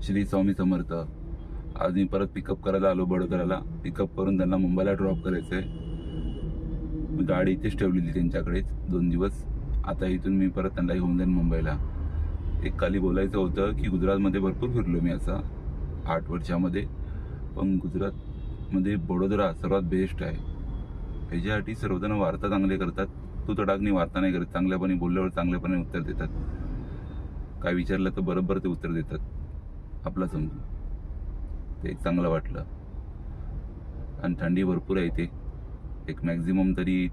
श्री स्वामी समर्थ. आज मी परत पिकअप करायला आलो बडोदराला. पिकअप करून त्यांना मुंबईला ड्रॉप करायचं आहे. मी गाडी इथेच ठेवलेली त्यांच्याकडेच 2 दिवस. आता इथून मी परत त्यांना घेऊन जाईन मुंबईला. एक खाली बोलायचं होतं की गुजरातमध्ये भरपूर फिरलो मी असा 8 वर्षामध्ये, पण गुजरातमध्ये बडोदरा सर्वात बेस्ट आहे. ह्याच्यासाठी सर्वजण वार्ता चांगले करतात. तू तडाकनी वार्ता नाही करत. चांगल्यापणे बोलल्यावर चांगल्यापणे उत्तर देतात. काय विचारलं तर बरोबर ते उत्तर देतात आपला समजून. ते एक चांगलं वाटलं. आणि थंडी भरपूर आहे इथे. एक मॅक्झिमम तरी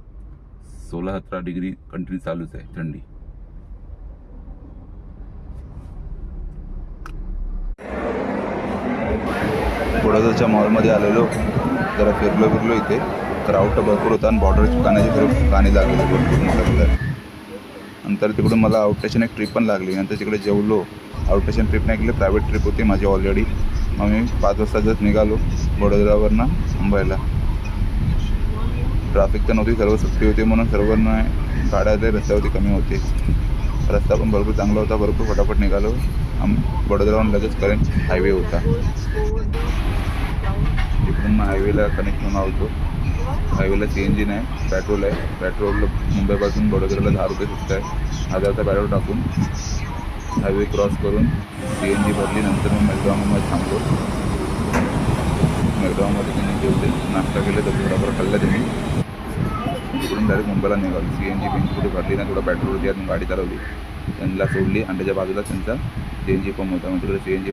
16-17 डिग्री कंटिन्यू चालूच आहे थंडी. बडोदरच्या मॉलमध्ये आलेलो, जरा फिरलो इथे. क्राऊड तर भरपूर होता आणि बॉर्डर दुकानाची सर्व दुकाने लागलेली भरपूर मोठ्या. नंतर तिकडून मला आउट स्टेशन एक ट्रिप पण लागली. नंतर तिकडे जेवलो. आउट स्टेशन ट्रिप नाही गेली, प्रायव्हेट ट्रिप होती माझी ऑलरेडी. मग मी 5 वाजता जस्ट निघालो बडोदरावरनं मुंबईला. ट्रॅफिक तर नव्हती, सर्व सुट्टी होती म्हणून सर्वांना गाड्या रस्त्यावरती कमी होते. रस्ता पण भरपूर चांगला होता. भरपूर फटाफट निघालो. बडोदरावरून लगेच करेंट हायवे होता. इकडून मग हायवेला कनेक्ट होऊन आलो. हायवेला CNG नाही, पेट्रोल आहे. पेट्रोल मुंबईपासून बडोदराला 10 रुपये सुटत आहे. 1000चा पेट्रोल टाकून हायवे क्रॉस करून CNG भरली. नंतर मग मेलग्राममध्ये थांबलो. मेलग्राममध्ये त्यांनी जेवले, नाश्ता केले, तर थोडाफार खाल्ला त्यांनी. तिकडून डायरेक्ट मुंबईला निघालो. CNG कुठे भरली नाही, थोडं पेट्रोल होती. गाडी चालवली, त्यांना सोडली आणि त्याच्या बाजूला त्यांचा CNG पंप होता. मग तिकडे CNG